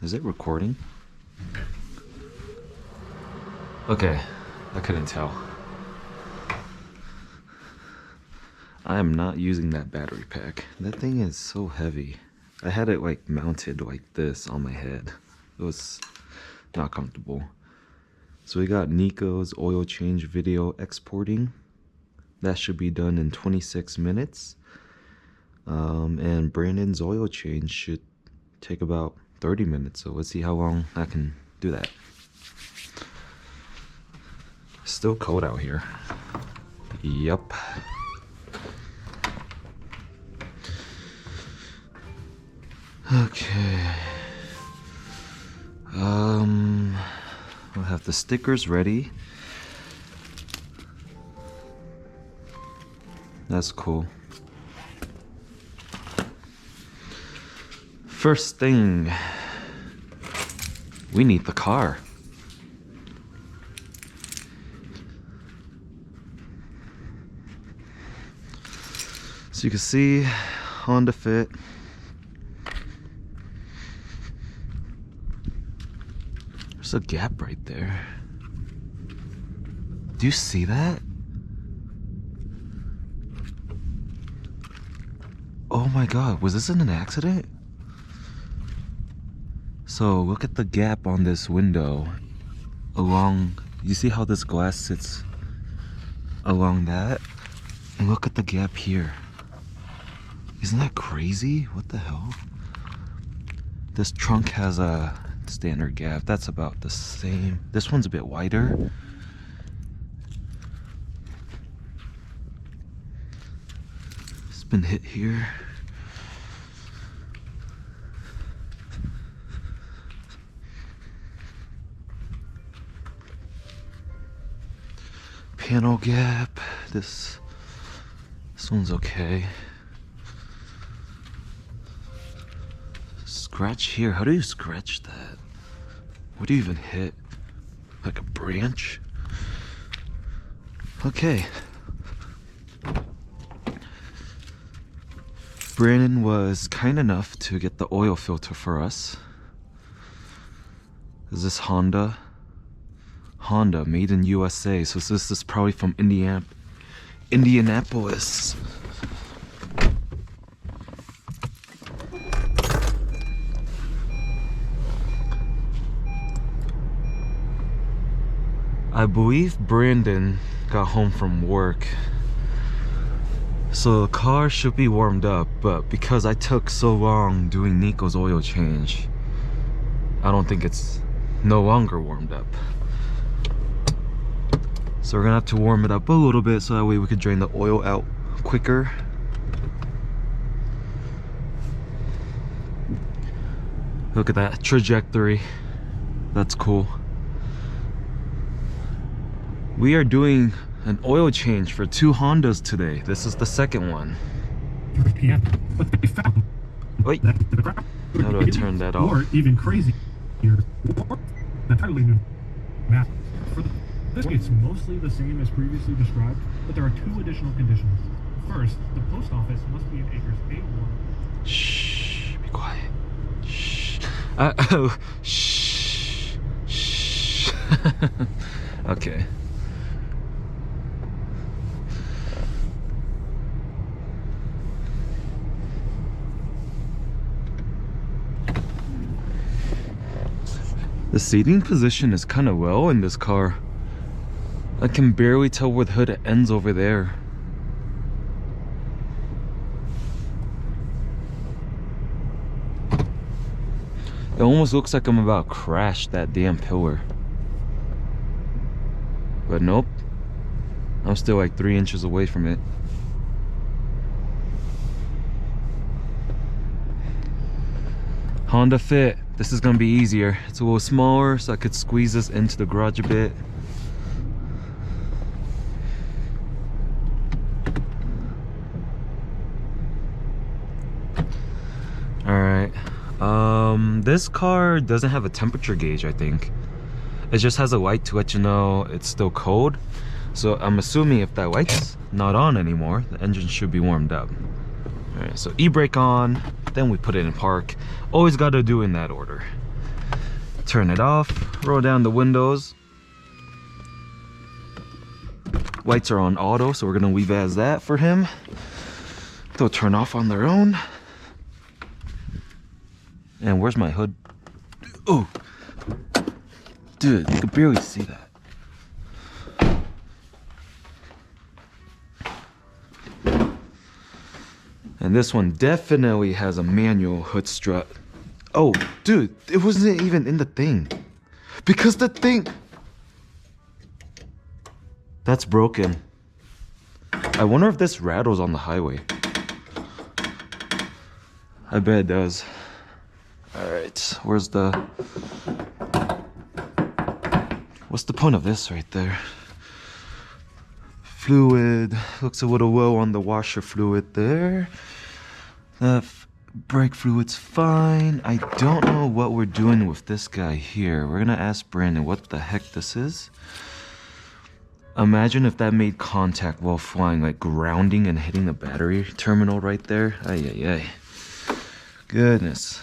Is it recording? Okay, I couldn't tell. I am not using that battery pack. That thing is so heavy. I had it like mounted like this on my head. It was not comfortable. So we got Nico's oil change video exporting. That should be done in 26 minutes. And Brandon's oil change should take about 30 minutes. So let's see how long I can do that. Still cold out here. Yup. Okay. We'll have the stickers ready. That's cool. First thing, we need the car. So you can see Honda Fit. There's a gap right there. Do you see that? Oh my god, was this in an accident? So look at the gap on this window along, you see how this glass sits along that? And look at the gap here. Isn't that crazy? What the hell? This trunk has a standard gap. That's about the same. This one's a bit wider. It's been hit here. Panel gap. This one's okay. Scratch here. How do you scratch that? What do you even hit? Like a branch? Okay. Brandon was kind enough to get the oil filter for us. Is this Honda? Honda, made in USA. So this is probably from Indianapolis. I believe Brandon got home from work, so the car should be warmed up, but because I took so long doing Nico's oil change, I don't think it's no longer warmed up. So we're gonna have to warm it up a little bit so that way we can drain the oil out quicker. Look at that trajectory. That's cool. We are doing an oil change for 2 Hondas today. This is the second one. Wait, how do I turn that off? Or even crazy, entirely new map. For this way, it's mostly the same as previously described, but there are 2 additional conditions. First, the post office must be in acres A1. Shh, be quiet. Shh. Shh. Shh. Okay. The seating position is kind of low in this car. I can barely tell where the hood ends over there. It almost looks like I'm about to crash that damn pillar. But nope. I'm still like 3 inches away from it. Honda Fit. This is gonna be easier. It's a little smaller, so I could squeeze this into the garage a bit. Alright. This car doesn't have a temperature gauge, I think. It just has a light to let you know it's still cold. So I'm assuming if that light's not on anymore, the engine should be warmed up. All right, so e-brake on, then we put it in park. Always got to do in that order. Turn it off, roll down the windows. Lights are on auto, so we're gonna leave as that for him. They'll turn off on their own. And where's my hood? Oh, dude, you can barely see that. And this one definitely has a manual hood strut. Oh, dude, it wasn't even in the thing. Because the thing... That's broken. I wonder if this rattles on the highway. I bet it does. Alright, where's the... What's the point of this right there? Fluid. Looks a little low on the washer fluid there. The brake fluid's fine. I don't know what we're doing with this guy here. We're gonna ask Brandon what the heck this is. Imagine if that made contact while flying, like grounding and hitting the battery terminal right there. Ay, ay, ay. Goodness.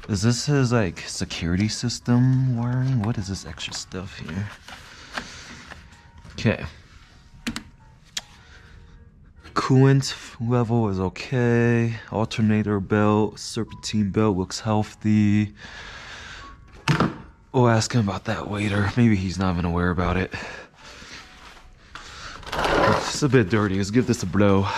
Is this his, like, security system wiring? What is this extra stuff here? Okay. Coolant level is okay. Alternator belt, serpentine belt looks healthy. We'll ask him about that later. Maybe he's not even aware about it. It's a bit dirty. Let's give this a blow.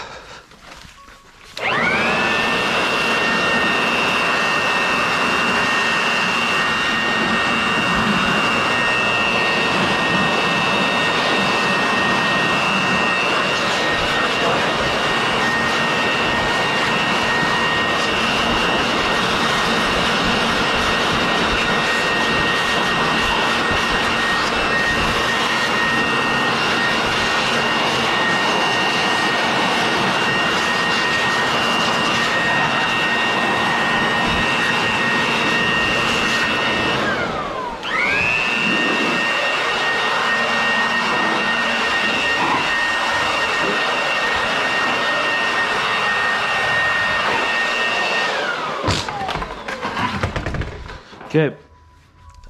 Okay,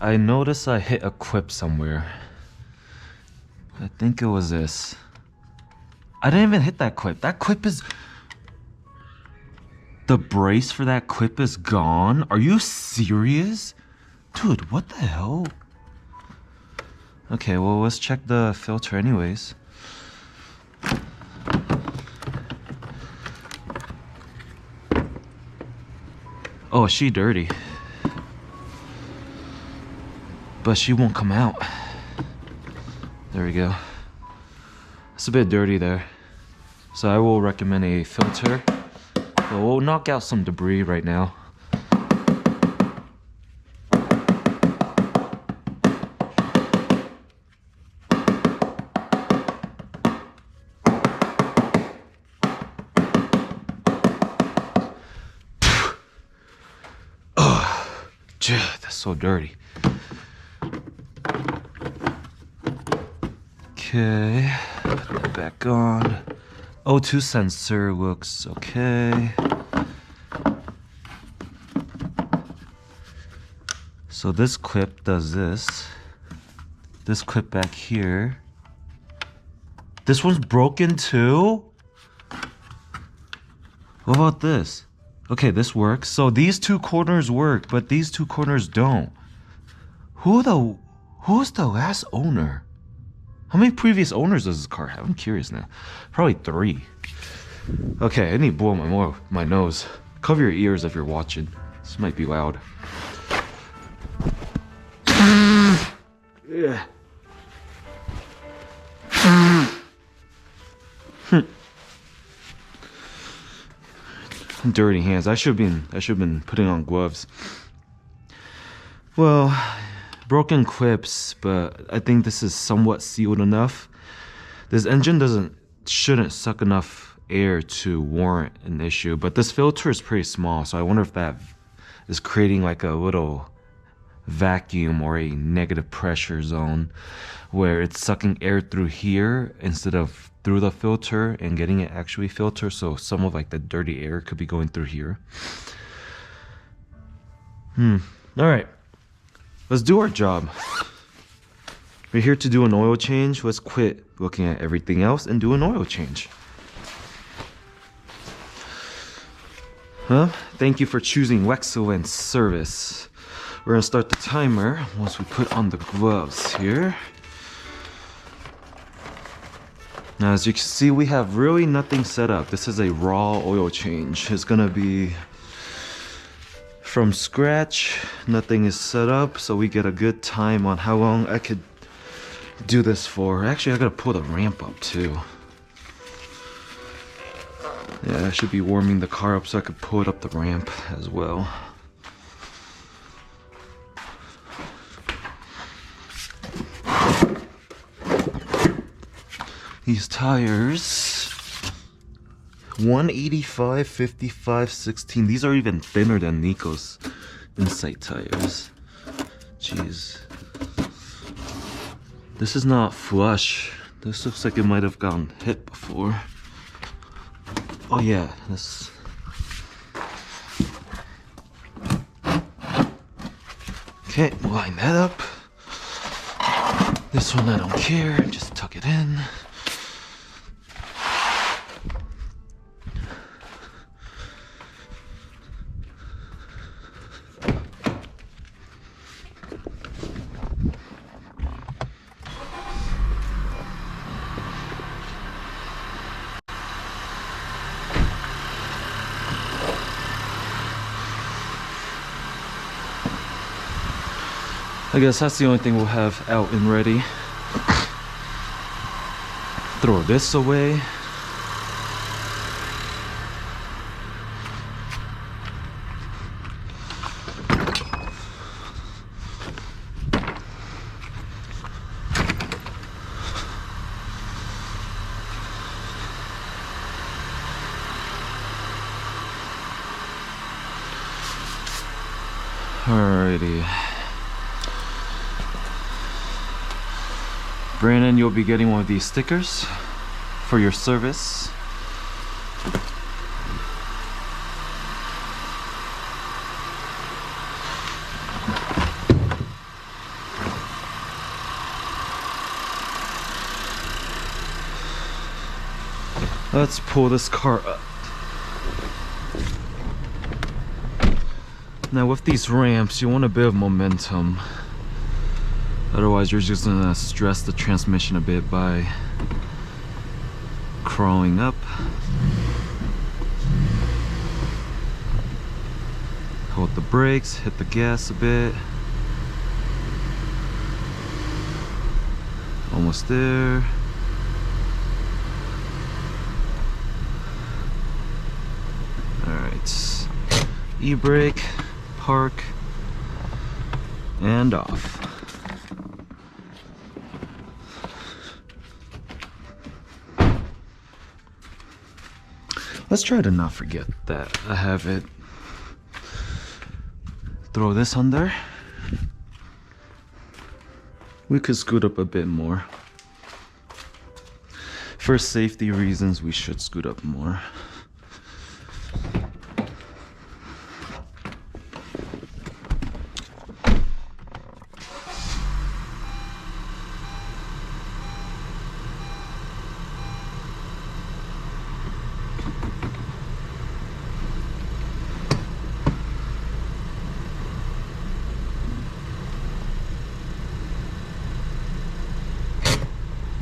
I noticed I hit a quip somewhere. I think it was this. I didn't even hit that quip. That quip is... The brace for that quip is gone? Are you serious? Dude, what the hell? Okay, well, let's check the filter anyways. Oh, is she dirty? But she won't come out. There we go. It's a bit dirty there. So I will recommend a filter. But we'll knock out some debris right now. Oh, dude, that's so dirty. Okay, put it back on. O2 sensor looks okay. So this clip does this. This clip back here. This one's broken too? What about this? Okay, this works. So these two corners work, but these two corners don't. Who's the last owner? How many previous owners does this car have? I'm curious now. Probably 3. Okay, I need to blow my nose. Cover your ears if you're watching. This might be loud. Yeah. Dirty hands. I should have been putting on gloves. Well, broken clips, but I think this is somewhat sealed enough. This engine shouldn't suck enough air to warrant an issue, but this filter is pretty small, so I wonder if that is creating like a little vacuum or a negative pressure zone where it's sucking air through here instead of through the filter and getting it actually filtered, so some of like the dirty air could be going through here. All right, let's do our job. We're here to do an oil change. Let's quit looking at everything else and do an oil change. Thank you for choosing Wexcellent service. We're gonna start the timer once we put on the gloves here. Now, as you can see, we have really nothing set up. This is a raw oil change. It's gonna be from scratch. Nothing is set up, so we get a good time on how long I could do this for. Actually, I gotta pull the ramp up too. Yeah, I should be warming the car up so I could pull it up the ramp as well. These tires, 185, 55, 16. These are even thinner than Nico's Insight tires. Jeez. This is not flush. This looks like it might have gotten hit before. Oh yeah, this. Okay, line that up. This one I don't care, just tuck it in. I guess that's the only thing we'll have out and ready. Throw this away. Alrighty. Brandon, you'll be getting one of these stickers for your service. Let's pull this car up. Now with these ramps, you want a bit of momentum. Otherwise, you're just gonna stress the transmission a bit by crawling up. Hold the brakes, hit the gas a bit. Almost there. Alright. E-brake, park, and off. Let's try to not forget that I have it. Throw this on there. We could scoot up a bit more. For safety reasons, we should scoot up more.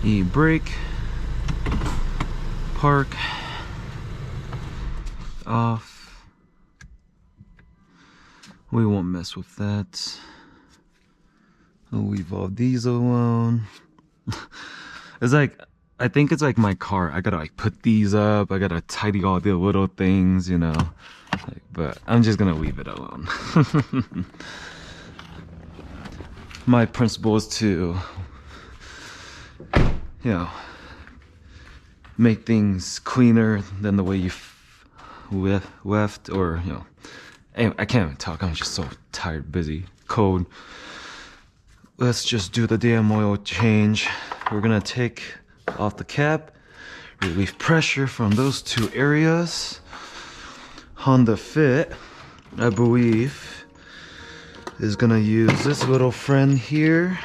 E-brake, park, off. We won't mess with that. I'll leave all these alone. It's like, I think it's like my car. I gotta like put these up. I gotta tidy all the little things, you know. Like, but I'm just gonna leave it alone. My principle is to, you know, make things cleaner than the way you left, or, you know. Anyway, I can't even talk. I'm just so tired, busy, cold. Let's just do the damn oil change. We're gonna take off the cap. relieve pressure from those two areas. Honda Fit, I believe, is gonna use this little friend here,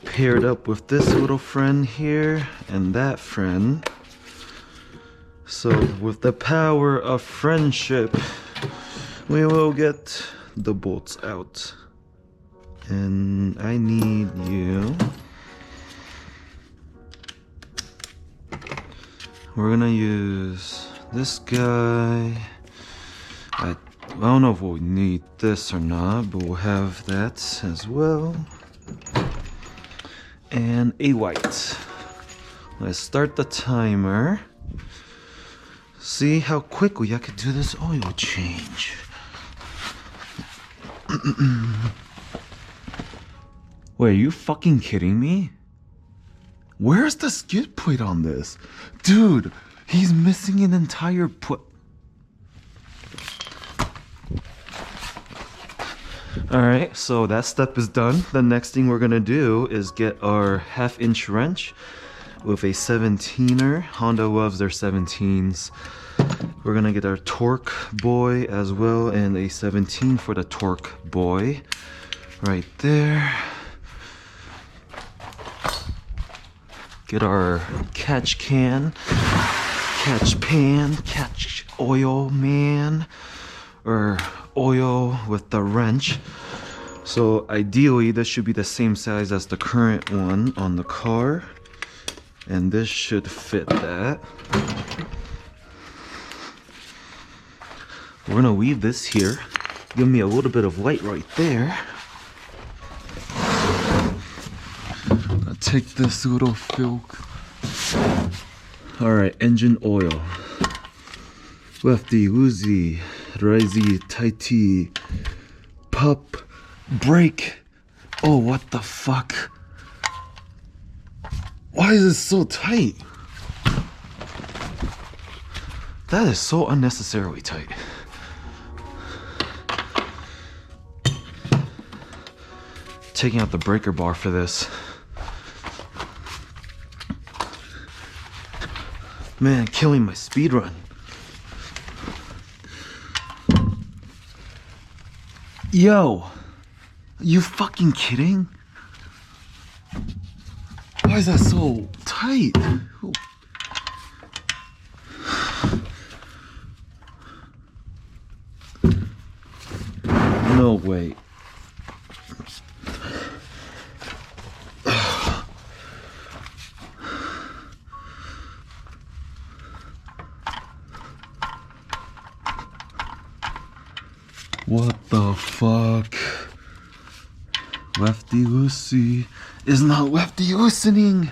paired up with this little friend here and that friend. So with the power of friendship, we will get the bolts out. And I need you. We're gonna use this guy. I don't know if we'll need this or not, but we'll have that as well. And a white. Let's start the timer. See how quickly I could do this oil change. Wait, are you fucking kidding me? Where's the skid plate on this? Dude, he's missing an entire Alright, so that step is done. The next thing we're gonna do is get our 1/2-inch wrench with a 17er. Honda loves their 17s. We're gonna get our torque boy as well, and a 17 for the torque boy. Right there. Get our catch can, catch pan, catch oil man, or oil with the wrench. So ideally this should be the same size as the current one on the car, and this should fit that. We're gonna leave this here. Give me a little bit of light right there. Take this little filk. Alright, engine oil. Lefty, loosey, righty, tighty, pop, brake. Oh, what the fuck? Why is this so tight? That is so unnecessarily tight. Taking out the breaker bar for this. Man, killing my speed run. Yo, you fucking kidding? Why is that so tight? No way. What the fuck? Lefty loosey is not lefty loosening.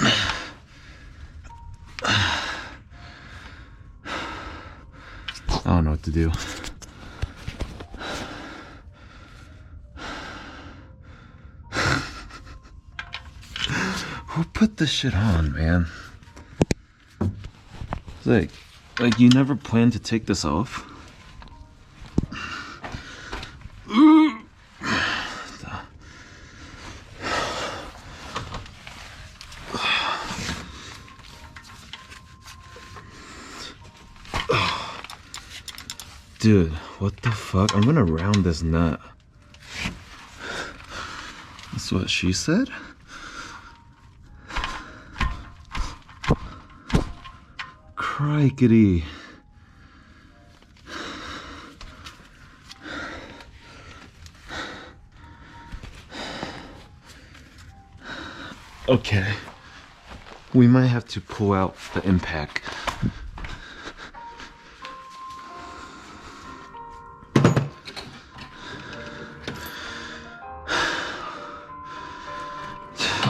I don't know what to do. Who put this shit on, man? It's like you never planned to take this off? Dude, what the fuck? I'm gonna round this nut. That's what she said? Crikey. Okay. We might have to pull out the impact.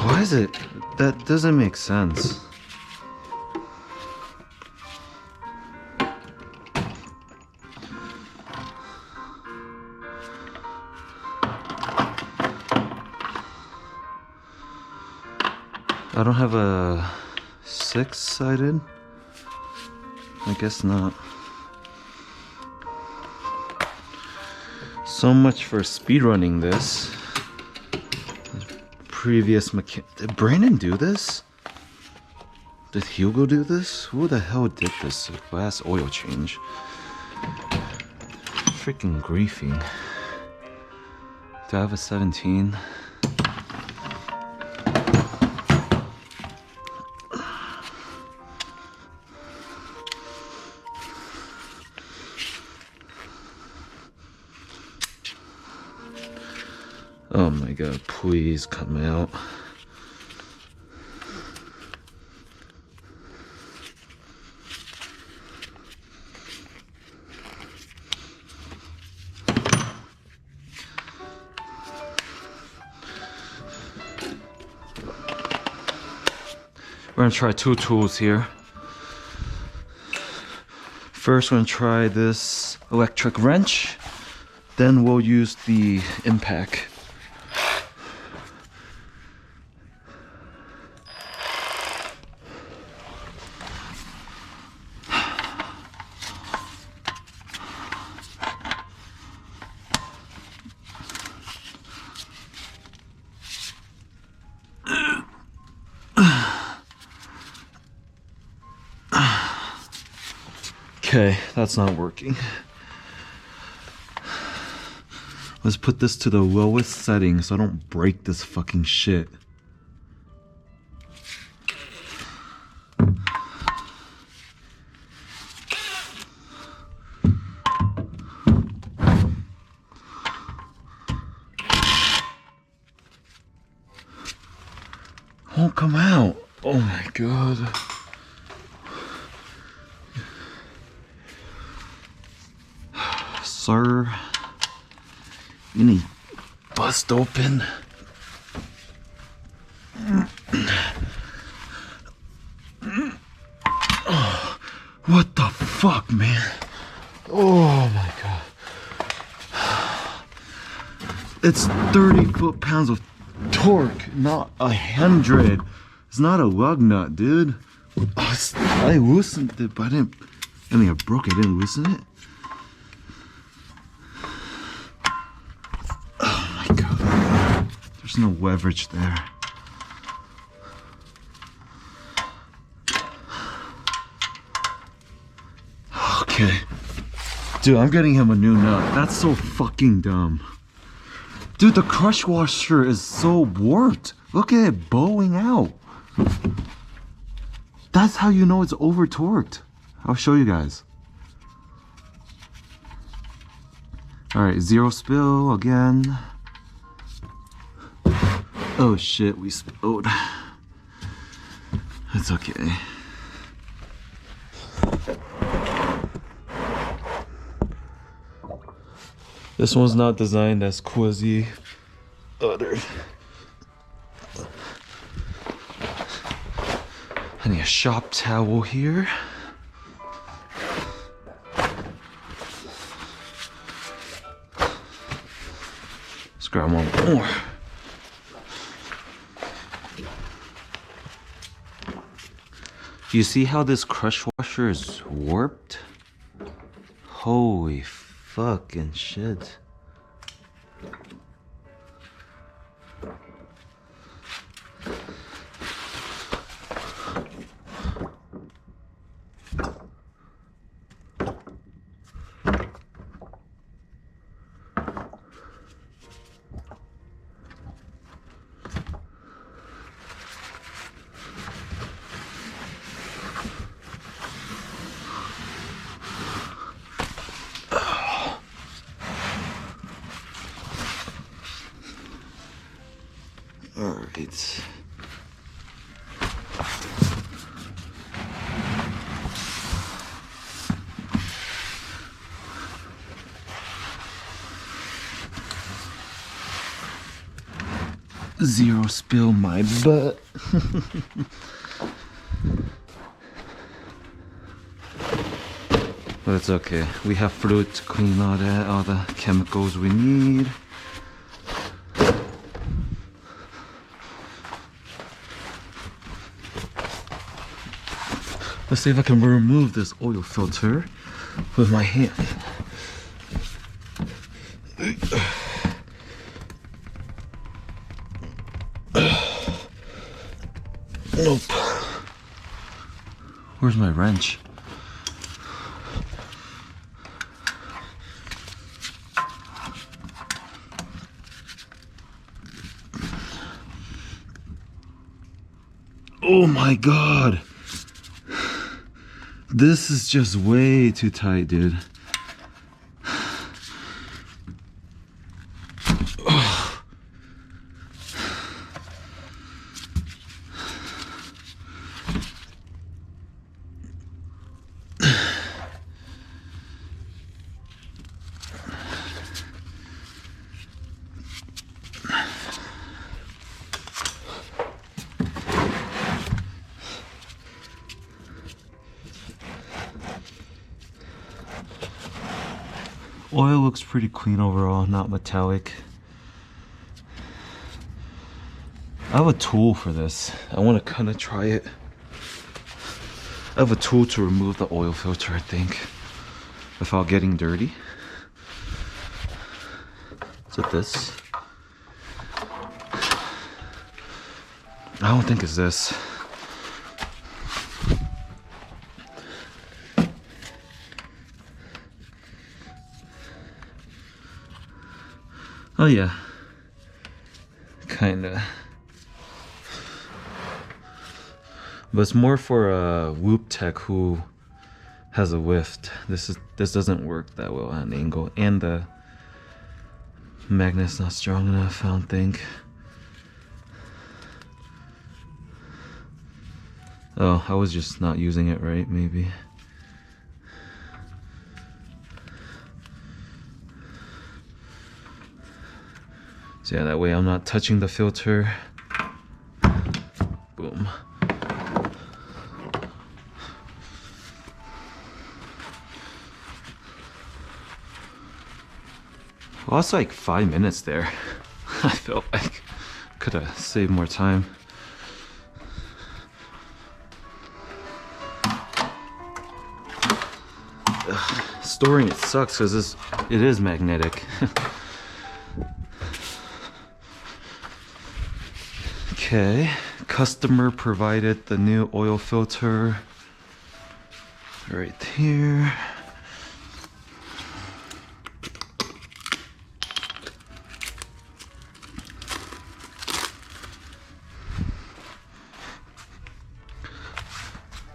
Why is it? That doesn't make sense. I don't have a 6-sided? I guess not. So much for speedrunning this. previous mechanic. Did Brandon do this? Did Hugo do this? Who the hell did this last oil change? Freaking griefing. Do I have a 17? Oh my god, please come out. We're gonna try two tools here. First, we're gonna try this electric wrench. Then we'll use the impact. Okay, that's not working. Let's put this to the lowest setting so I don't break this fucking shit. Won't come out. Oh my god. Sir, you need bust open. Oh, what the fuck, man? Oh my god. It's 30 foot-pounds of torque, not 100. It's not a lug nut, dude. I loosened it, but I broke it, I didn't loosen it. There's no leverage there. Okay. Dude, I'm getting him a new nut. That's so fucking dumb. Dude, the crush washer is so warped. Look at it bowing out. That's how you know it's over torqued. I'll show you guys. Alright, zero spill again. Oh shit, we spilled. It's okay. This one's not designed as cool as the other. I need a shop towel here. Let's grab one more. Do you see how this crush washer is warped? Holy fucking shit. Alright. Zero spill my butt. But it's okay. We have fruit to clean all that, all the chemicals we need. Let's see if I can remove this oil filter with my hand. Nope. Where's my wrench? Oh my god. This is just way too tight, dude. Oil looks pretty clean overall, not metallic. I have a tool for this. I want to kind of try it. I have a tool to remove the oil filter, I think, without getting dirty. Is it this? I don't think it's this. Oh yeah, kinda. But it's more for a Whoop Tech who has a whiff. This doesn't work that well at an angle, and the magnet's not strong enough, I don't think. Oh, I was just not using it right, maybe. So yeah, that way I'm not touching the filter. Boom. Well, it's like 5 minutes there. I felt like could have saved more time. Ugh, storing it sucks because it is magnetic. Okay, customer provided the new oil filter right here.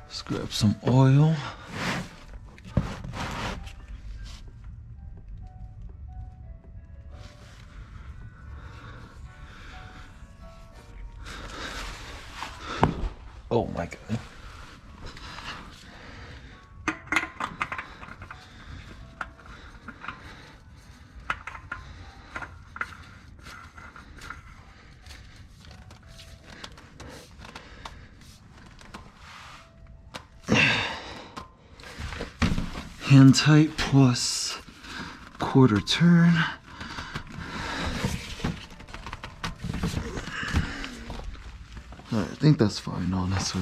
Let's grab some oil. Oh my god. Hand tight plus quarter turn. I think that's fine, honestly.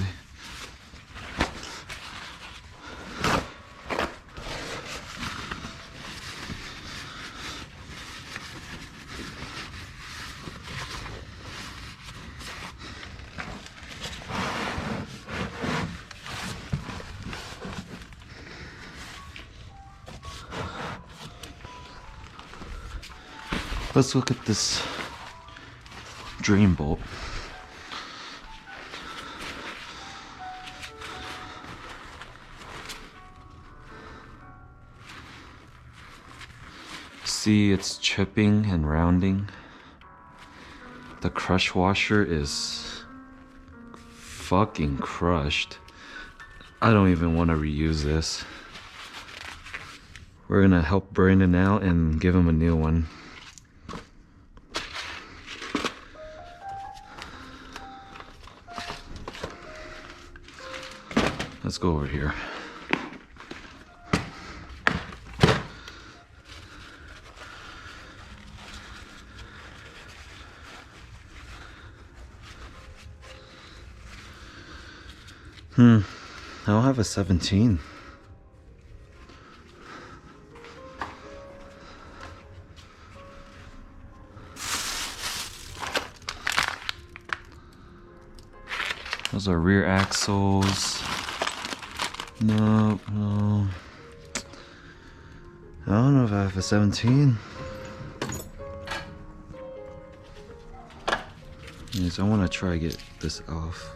Let's look at this drain bolt. See, it's chipping and rounding. The crush washer is fucking crushed. I don't even want to reuse this. We're gonna help Brandon out and give him a new one. Let's go over here. I don't have a 17. Those are rear axles. No. I don't know if I have a 17. Yes, I want to try to get this off.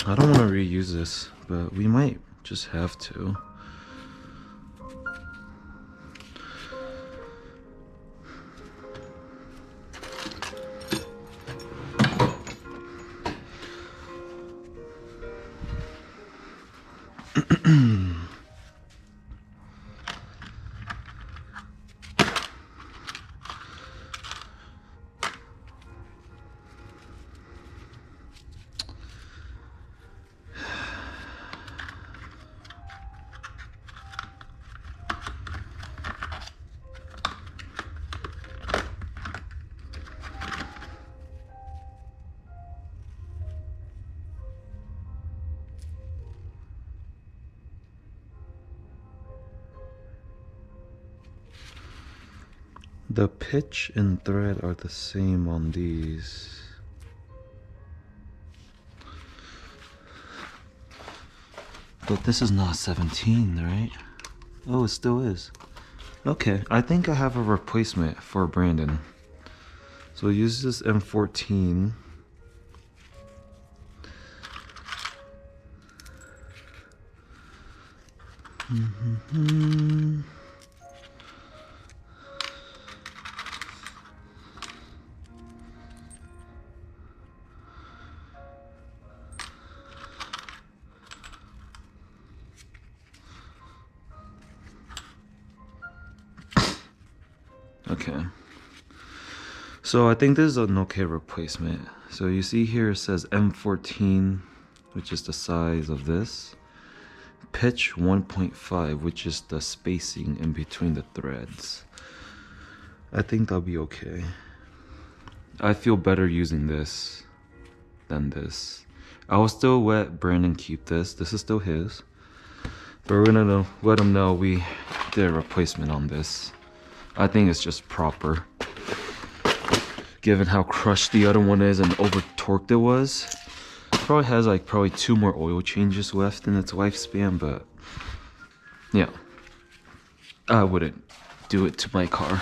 I don't want to reuse this, but we might just have to. The pitch and thread are the same on these. But this is not 17, right? Oh, it still is. Okay, I think I have a replacement for Brandon. So we'll use this M14. Okay, so I think this is an okay replacement. So you see here it says M14, which is the size of this. Pitch 1.5, which is the spacing in between the threads. I think that'll be okay. I feel better using this than this. I will still let Brandon keep this. This is still his. But we're gonna let him know we did a replacement on this. I think it's just proper. Given how crushed the other one is and over torqued it was. Probably has like 2 more oil changes left in its lifespan, but yeah. I wouldn't do it to my car.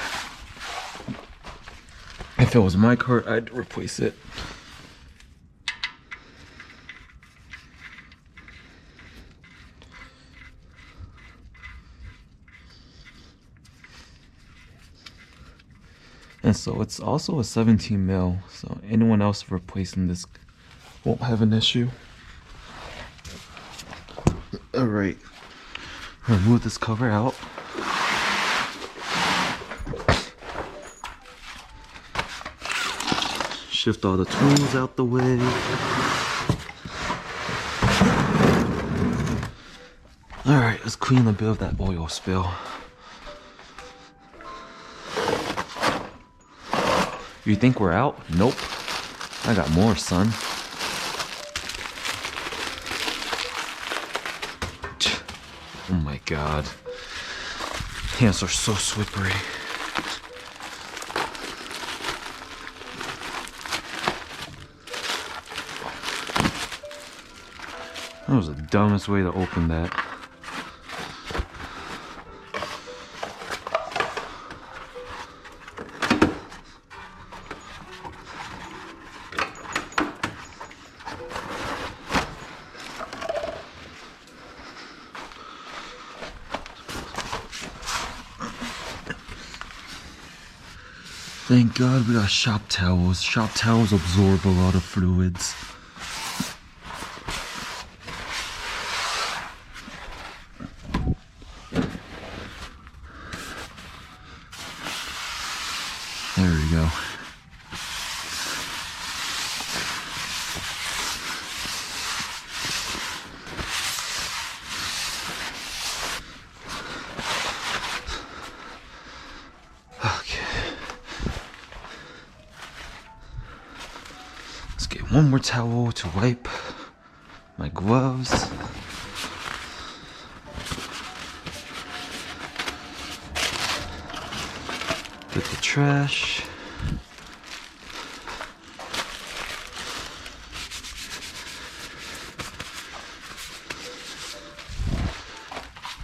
If it was my car, I'd replace it. And so it's also a 17 mil, so anyone else replacing this won't have an issue. Alright, remove this cover out. Shift all the tools out the way. Alright, let's clean a bit of that oil spill. You think we're out? Nope. I got more, son. Oh my god. Hands are so slippery. That was the dumbest way to open that. Thank God we got shop towels. Shop towels absorb a lot of fluids. There we go. One more towel to wipe my gloves. Get the trash.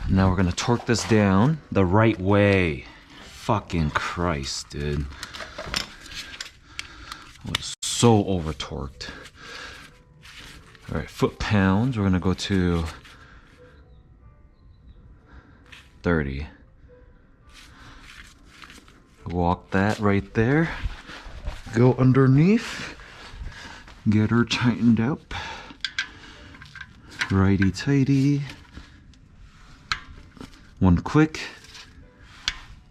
Now we're gonna torque this down the right way. Fucking Christ, dude. I was so over torqued. All right, foot-pounds. We're gonna go to 30. Walk that right there. Go underneath. Get her tightened up. Righty-tighty. 1 quick.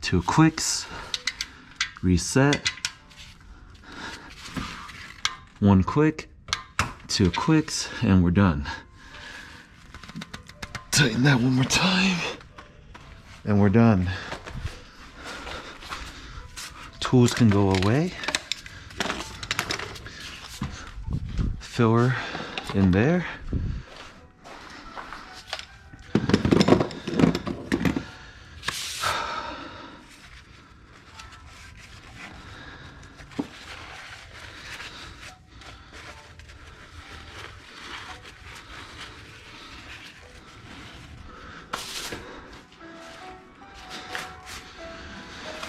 2 quicks. Reset. 1 quick. 2 quicks. And we're done. Tighten that one more time. And we're done. Tools can go away. Filler in there.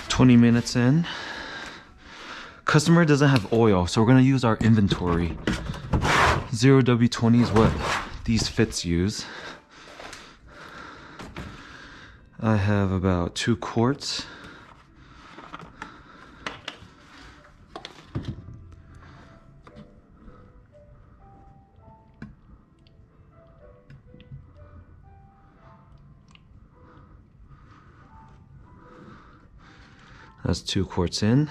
$20 in. Customer doesn't have oil, so we're gonna use our inventory. 0W20 is what these fits use. I have about 2 quarts. That's 2 quarts in.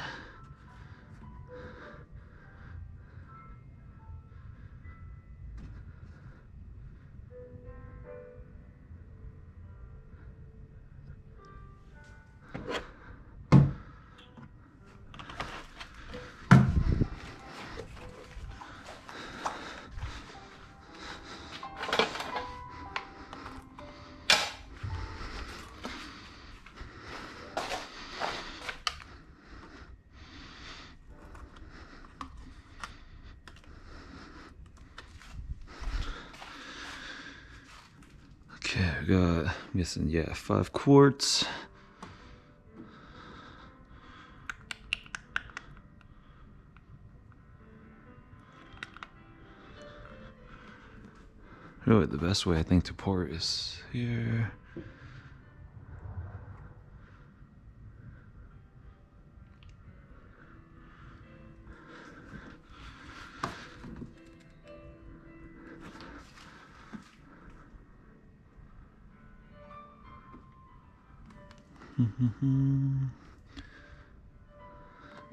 Okay, I got, I'm guessing, yeah, 5 quarts. Really, the best way I think to pour it is here.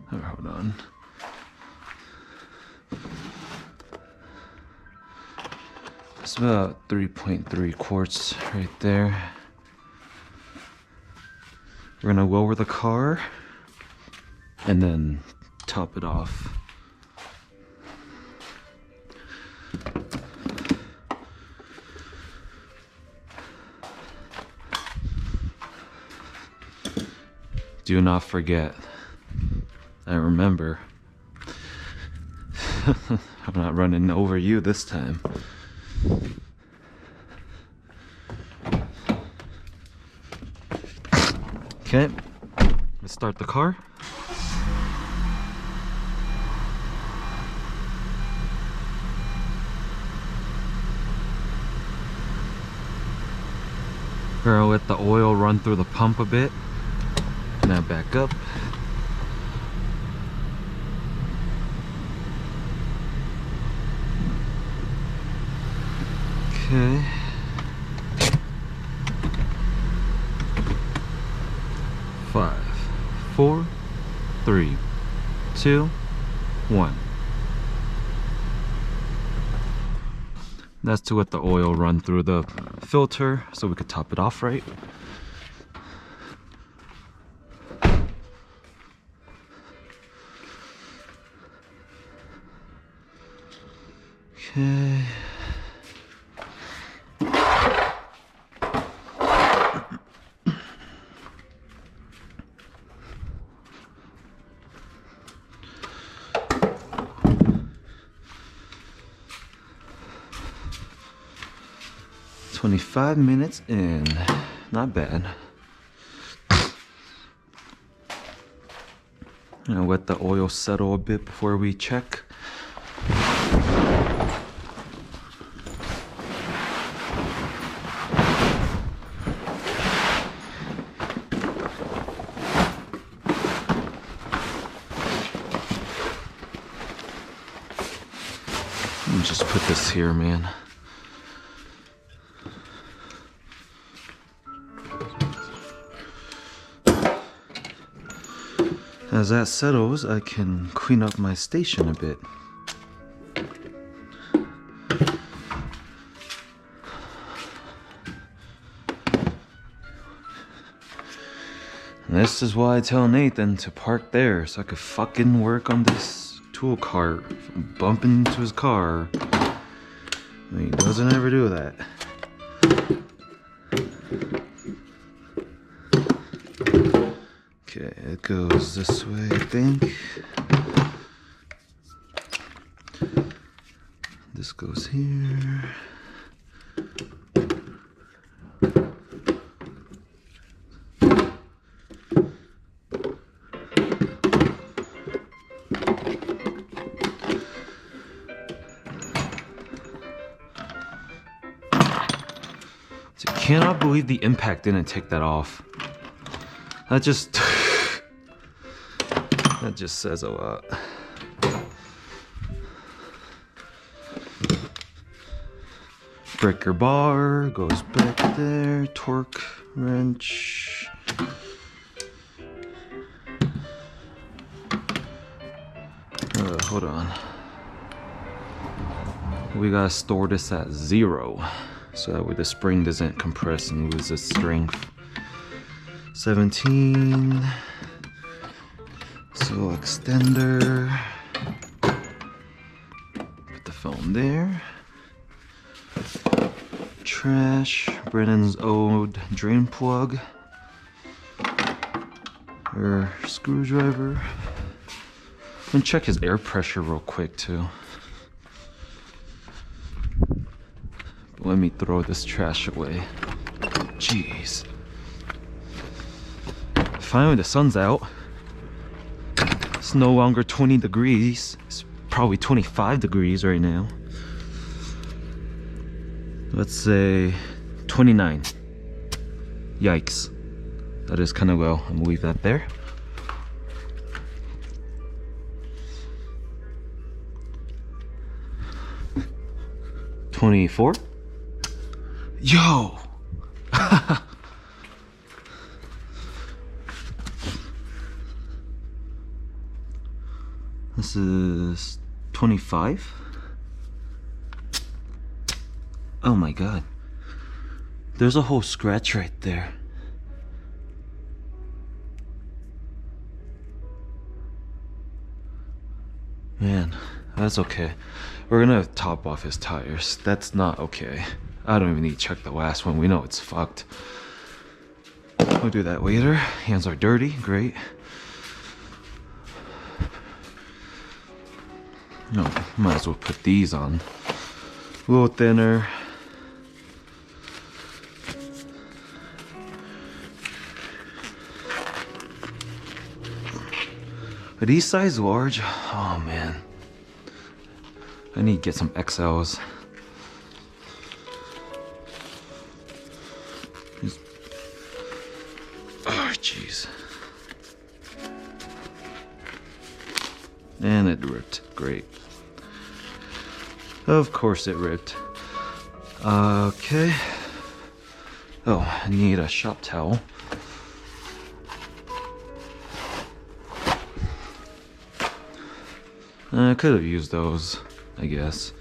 Oh, hold on. It's about 3.3 quarts right there. We're gonna lower the car and then top it off. Do not forget. I remember. I'm not running over you this time. Okay, let's start the car. We're gonna let the oil run through the pump a bit. Now back up. Okay. Five, 4, 3, 2, 1. That's to let the oil run through the filter so we could top it off right. Okay. 25 minutes in. Not bad. Gonna let the oil settle a bit before we check. Let me just put this here, man. As that settles, I can clean up my station a bit. And this is why I tell Nathan to park there, so I could fucking work on this tool cart from bumping into his car. He doesn't ever do that. Okay, it goes this way, I think. This goes here. I cannot believe the impact didn't take that off. That just that just says a lot. Breaker bar goes back there. Torque wrench. Hold on. We gotta store this at 0, so that way the spring doesn't compress and lose its strength. 17. So extender. Put the phone there. Trash. Brennan's old drain plug. Or screwdriver. I'm gonna check his air pressure real quick too. But let me throw this trash away. Jeez. Finally, the sun's out. It's no longer 20 degrees. It's probably 25 degrees right now. Let's say 29. Yikes. That is kind of low. I'm gonna leave that there. $24. Yo! This is 25. Oh my god. There's a whole scratch right there. Man, that's okay. We're gonna top off his tires. That's not okay. I don't even need to check the last one. We know it's fucked. We'll do that later. Hands are dirty. Great. No, might as well put these on. A little thinner. Are these size large? Oh man. I need to get some XLs. Oh jeez. And it ripped. Great. Of course it ripped. Okay. Oh, I need a shop towel. I could have used those, I guess.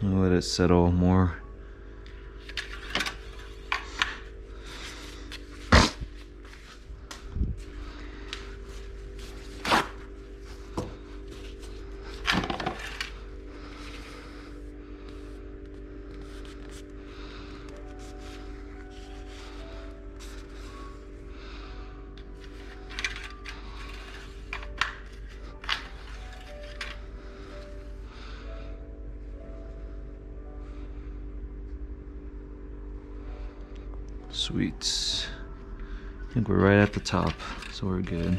I'll let it settle more. Sweet. I think we're right at the top, so we're good.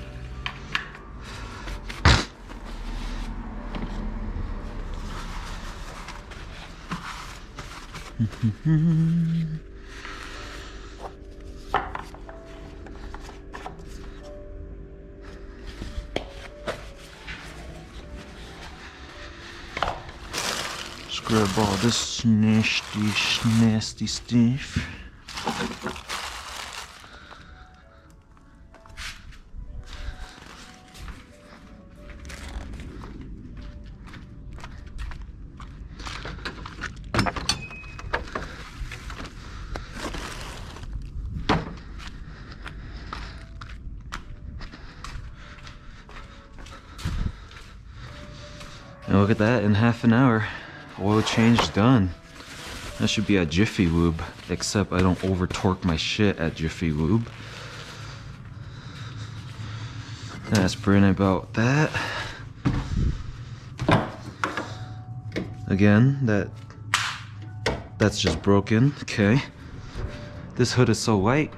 Scrub all this nasty stuff. And look at that, in half an hour, oil change done. That should be at Jiffy Lube, except I don't over torque my shit at Jiffy Lube. Aspirin about that. Again, that's just broken. Okay. This hood is so light.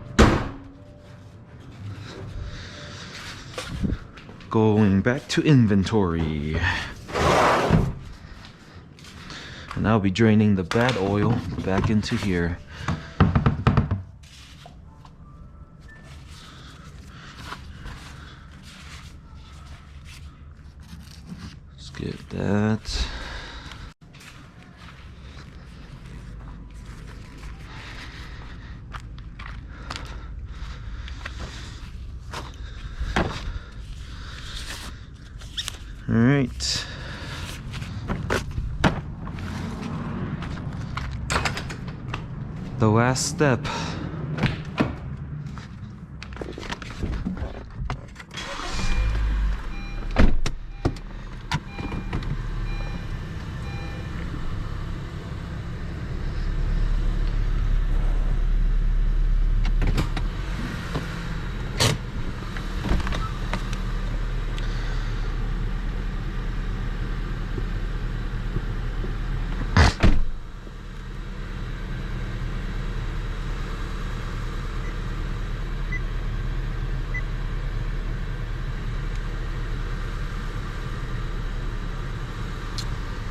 Going back to inventory. And I'll be draining the bad oil back into here. Let's get that. All right. The last step.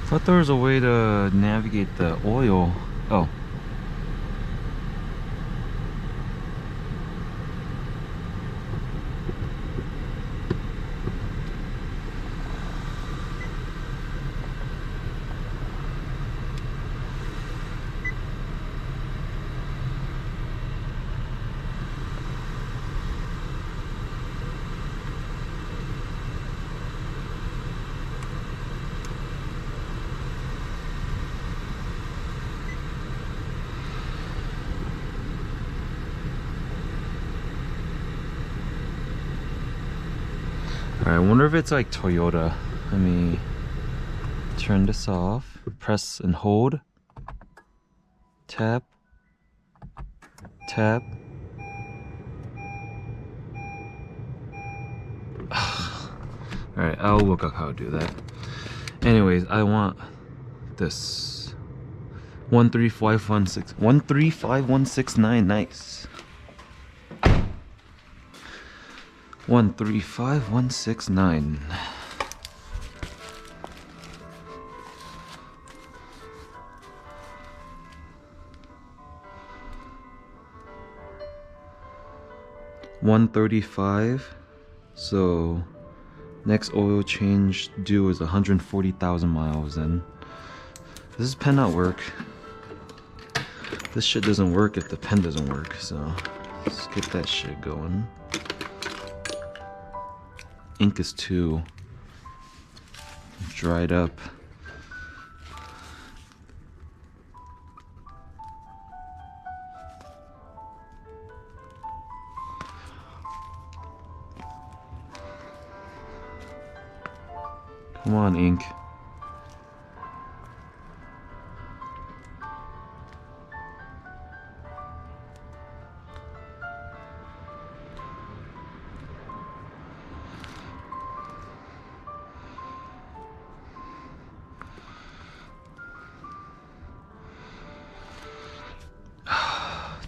Thought there was a way to navigate the oil. Oh. Alright, I wonder if it's like Toyota. Let me turn this off. Press and hold. Tap. Tap. Alright, I'll look up how to do that. Anyways, I want this. 135169. Nice. 135169. $135. So next oil change due is 140,000 miles. And does this pen not work? This shit doesn't work if the pen doesn't work. So let's get that shit going. Ink is too dried up. Come on, ink.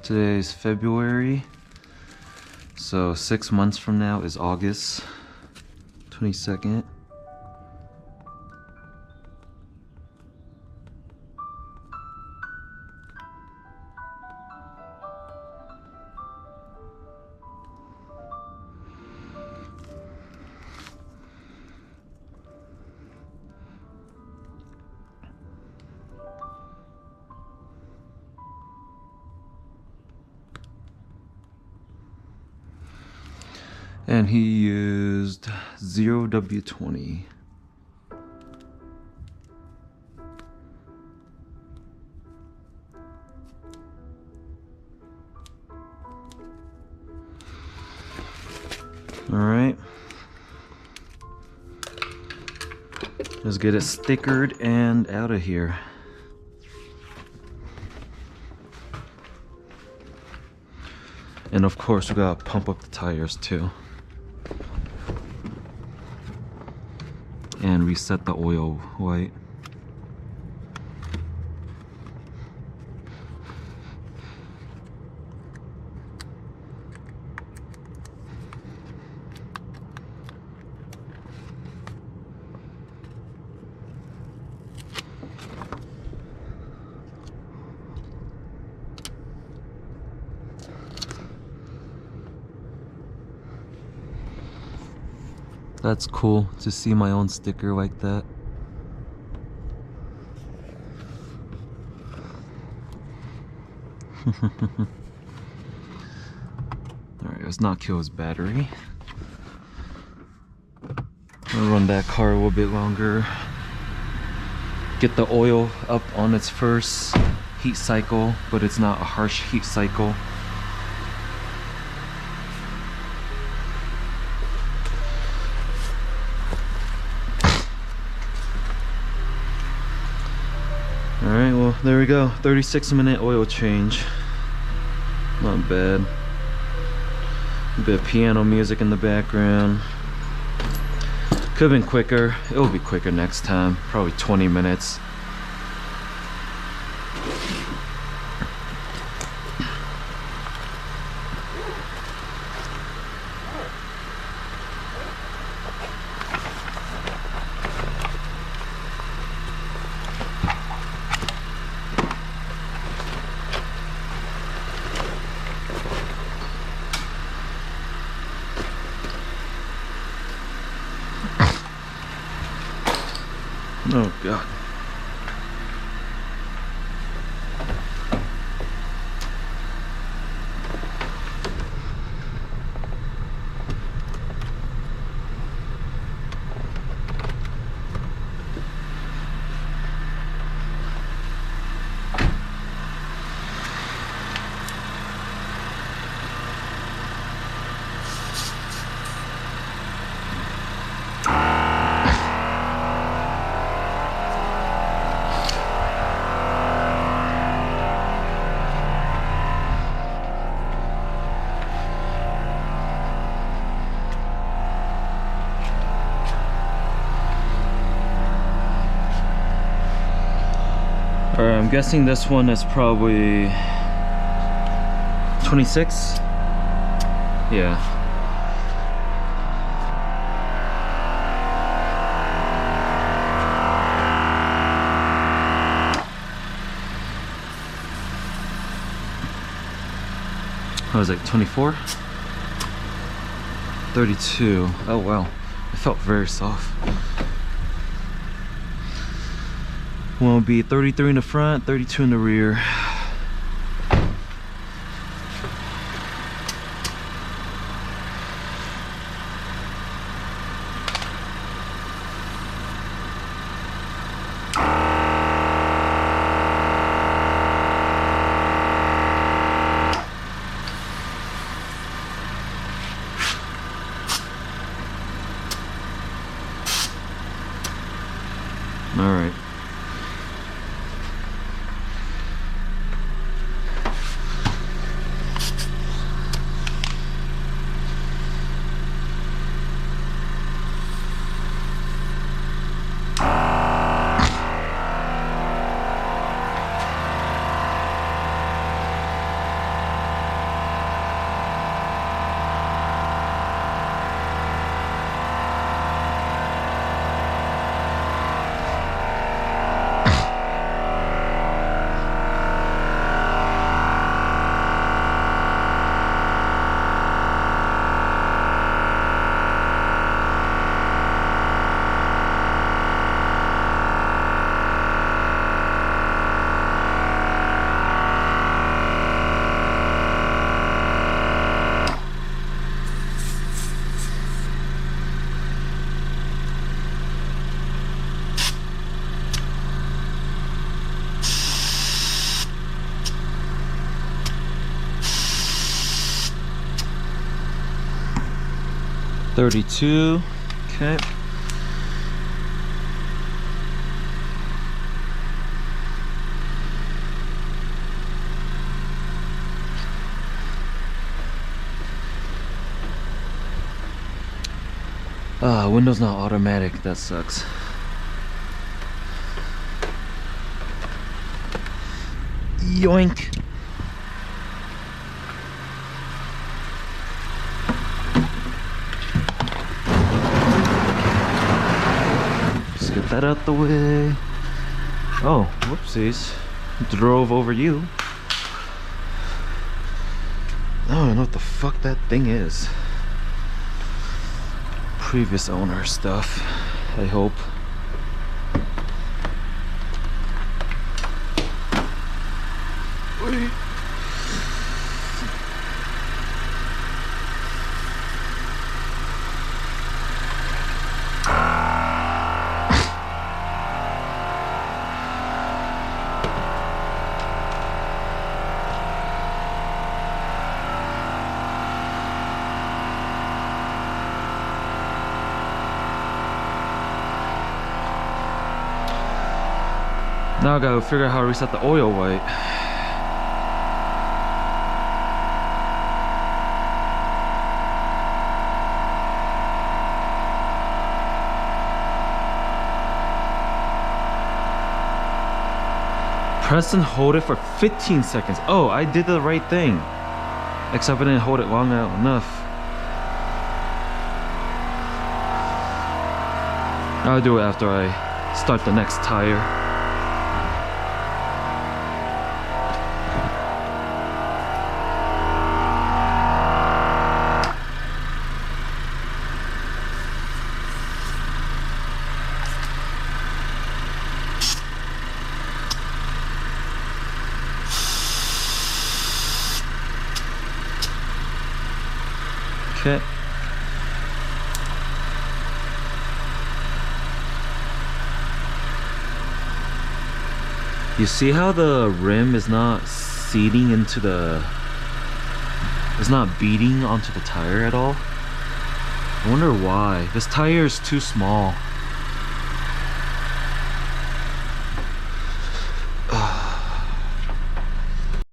Today's February, so 6 months from now is August 22nd. And he used 0W20. All right. Let's get it stickered and out of here. And of course, we gotta pump up the tires too. And reset the oil white. That's cool to see my own sticker like that. Alright, let's not kill his battery. I'll run that car a little bit longer. Get the oil up on its first heat cycle, but it's not a harsh heat cycle. Alright, well, there we go. 36-minute oil change. Not bad. A bit of piano music in the background. Could have been quicker. It'll be quicker next time. Probably 20 minutes. Oh God. Alright, I'm guessing this one is probably 26? Yeah. What was it, 24? 32. Oh wow, it felt very soft. Will be 33 in the front, 32 in the rear. All right. 32. Okay. Windows not automatic. That sucks. Yoink. Just get that out the way. Oh, whoopsies. Drove over you. I don't know what the fuck that thing is. Previous owner stuff, I hope. Wait. Now I gotta figure out how to reset the oil weight. Press and hold it for 15 seconds. Oh, I did the right thing. Except I didn't hold it long enough. I'll do it after I start the next tire. Okay. You see how the rim is not seating into the... It's not beating onto the tire at all? I wonder why. This tire is too small.